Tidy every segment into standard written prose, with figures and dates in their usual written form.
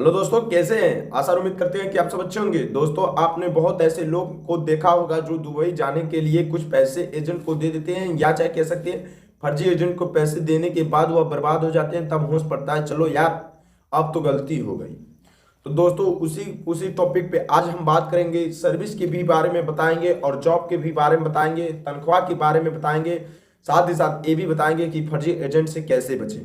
Hello दोस्तों, कैसे हैं? आशा और उम्मीद करते हैं कि आप सब अच्छे होंगे। दोस्तों, आपने बहुत ऐसे लोग को देखा होगा जो दुबई जाने के लिए कुछ पैसे एजेंट को दे देते हैं, या चाहे कह सकते हैं फर्जी एजेंट को पैसे देने के बाद वह बर्बाद हो जाते हैं। तब होश पड़ता है, चलो यार अब तो गलती हो गई। तो दोस्तों, उसी उसी टॉपिक पे आज हम बात करेंगे। सर्विस के भी बारे में बताएंगे और जॉब के भी बारे में बताएंगे, तनख्वाह के बारे में बताएंगे। साथ ही साथ ये भी बताएंगे कि फर्जी एजेंट से कैसे बचें।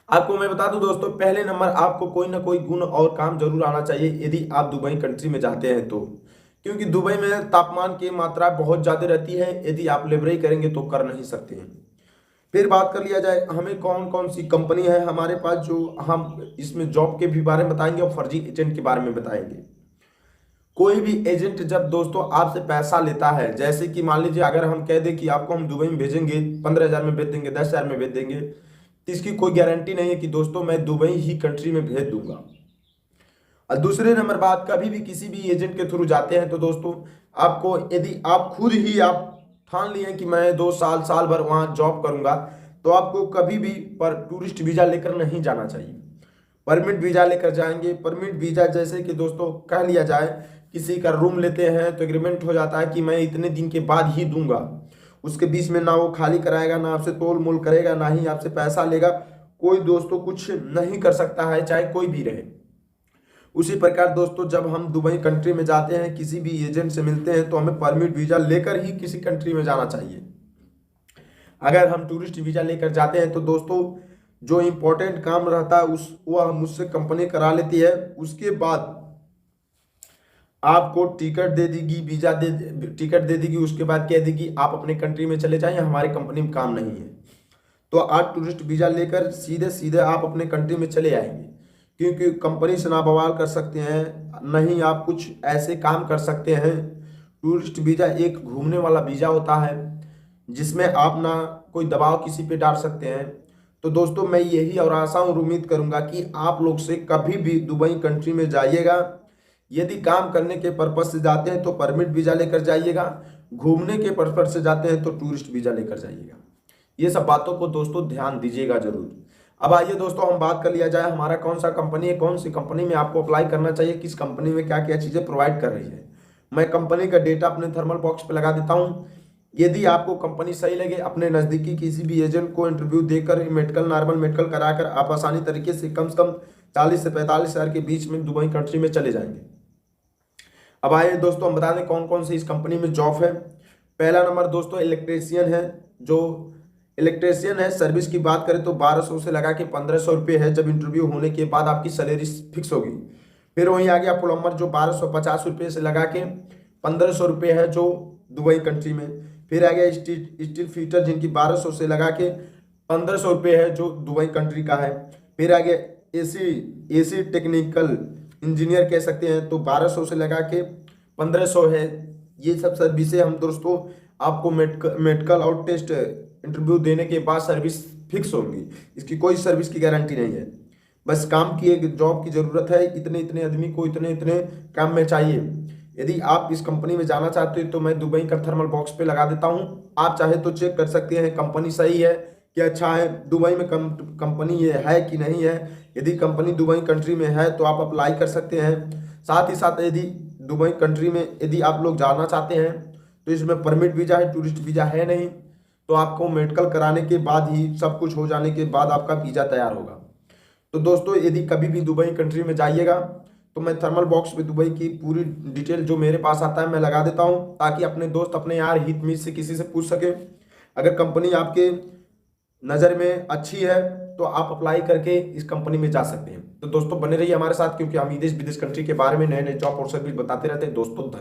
आपको मैं बता दूं दोस्तों, पहले नंबर आपको कोई ना कोई गुण और काम जरूर आना चाहिए यदि आप दुबई कंट्री में जाते हैं तो। क्योंकि दुबई में तापमान की मात्रा बहुत ज़्यादा रहती है, यदि आप लेबरई करेंगे तो कर नहीं सकते हैं। फिर बात कर लिया जाए हमें कौन कौन सी कंपनी है हमारे पास, जो हम इसमें जॉब के भी बारे में बताएंगे और फर्जी एजेंट के बारे में बताएंगे। कोई भी एजेंट जब दोस्तों आपसे पैसा लेता है, जैसे कि मान लीजिए अगर हम कह दें कि आपको हम दुबई में भेजेंगे, 15,000 में भेज देंगे, 10,000 में भेज देंगे, तो इसकी कोई गारंटी नहीं है कि दोस्तों मैं दुबई ही कंट्री में भेज दूंगा। और दूसरे नंबर बात, कभी भी किसी भी एजेंट के थ्रू जाते हैं तो दोस्तों आपको, यदि आप खुद ही आप ठान लिए कि मैं 2 साल साल भर वहाँ जॉब करूंगा, तो आपको कभी भी पर टूरिस्ट वीजा लेकर नहीं जाना चाहिए। परमिट वीजा लेकर जाएंगे। परमिट वीजा जैसे कि दोस्तों कह लिया जाए किसी का रूम लेते हैं तो एग्रीमेंट हो जाता है कि मैं इतने दिन के बाद ही दूंगा। उसके बीच में ना वो खाली कराएगा, ना आपसे तोल मोल करेगा, ना ही आपसे पैसा लेगा। कोई दोस्तों कुछ नहीं कर सकता है, चाहे कोई भी रहे। उसी प्रकार दोस्तों, जब हम दुबई कंट्री में जाते हैं, किसी भी एजेंट से मिलते हैं, तो हमें परमिट वीजा लेकर ही किसी कंट्री में जाना चाहिए। अगर हम टूरिस्ट वीजा लेकर जाते हैं तो दोस्तों जो इम्पोर्टेंट काम रहता है उस वह मुझसे कंपनी करा लेती है। उसके बाद आपको टिकट दे देगी, वीजा दे टिकट दे देगी। उसके बाद कह देगी आप अपने कंट्री में चले जाएं, हमारी कंपनी में काम नहीं है। तो आप टूरिस्ट वीजा लेकर सीधे सीधे आप अपने कंट्री में चले आएंगे, क्योंकि कंपनी से ना बवाल कर सकते हैं, नहीं आप कुछ ऐसे काम कर सकते हैं। टूरिस्ट वीजा एक घूमने वाला वीजा होता है, जिसमें आप ना कोई दबाव किसी पे डाल सकते हैं। तो दोस्तों मैं यही और आशा और उम्मीद करूंगा कि आप लोग से कभी भी दुबई कंट्री में जाइएगा, यदि काम करने के पर्पज से जाते हैं तो परमिट वीजा लेकर जाइएगा, घूमने के पर्पज से जाते हैं तो टूरिस्ट वीजा लेकर जाइएगा। ये सब बातों को दोस्तों ध्यान दीजिएगा जरूर। अब आइए दोस्तों हम बात कर लिया जाए हमारा कौन सा कंपनी है, कौन सी कंपनी में आपको अप्लाई करना चाहिए, किस कंपनी में क्या क्या चीज़ें प्रोवाइड कर रही है। मैं कंपनी का डेटा अपने थर्मल बॉक्स पे लगा देता हूँ। यदि आपको कंपनी सही लगे, अपने नज़दीकी किसी भी एजेंट को इंटरव्यू देकर मेडिकल, नॉर्मल मेडिकल कराकर आप आसानी तरीके से कम 40 से 45 हज़ार के बीच में दुबई कंट्री में चले जाएंगे। अब आइए दोस्तों हम बता दें कौन कौन सी इस कंपनी में जॉब है। पहला नंबर दोस्तों इलेक्ट्रीशियन है। जो इलेक्ट्रीशियन है, सर्विस की बात करें तो 1200 से लगा के 1500 रुपये है। जब इंटरव्यू होने के बाद आपकी सैलरी फिक्स होगी। फिर वहीं आ गया प्लम्बर, जो 1250 रुपये से लगा के 1500 रुपये है जो दुबई कंट्री में। फिर आ गया स्टील फिटर, जिनकी 1200 से लगा के 1500 रुपये है जो दुबई कंट्री का है। फिर आ गया एसी टेक्निकल इंजीनियर कह सकते हैं, तो 1200 से लगा के 1500 है। ये सब सर्विसें हम दोस्तों आपको मेडिकल और टेस्ट इंटरव्यू देने के बाद सर्विस फिक्स होंगी। इसकी कोई सर्विस की गारंटी नहीं है, बस काम की एक जॉब की ज़रूरत है। इतने इतने आदमी को इतने इतने काम में चाहिए। यदि आप इस कंपनी में जाना चाहते हो तो मैं दुबई का थर्मल बॉक्स पे लगा देता हूँ, आप चाहे तो चेक कर सकते हैं कंपनी सही है कि अच्छा है, दुबई में कंपनी ये है कि नहीं है। यदि कंपनी दुबई कंट्री में है तो आप अप्लाई कर सकते हैं। साथ ही साथ यदि दुबई कंट्री में यदि आप लोग जाना चाहते हैं तो इसमें परमिट वीजा है, टूरिस्ट वीजा है नहीं। तो आपको मेडिकल कराने के बाद ही, सब कुछ हो जाने के बाद आपका वीजा तैयार होगा। तो दोस्तों यदि कभी भी दुबई कंट्री में जाइएगा तो मैं थर्मल बॉक्स में दुबई की पूरी डिटेल जो मेरे पास आता है मैं लगा देता हूं, ताकि अपने दोस्त, अपने यार, हित मित से किसी से पूछ सके। अगर कंपनी आपके नज़र में अच्छी है तो आप अप्लाई करके इस कंपनी में जा सकते हैं। तो दोस्तों बने रहिए हमारे साथ, क्योंकि हम देश विदेश कंट्री के बारे में नए नए जॉब और सर्विस बताते रहते हैं दोस्तों।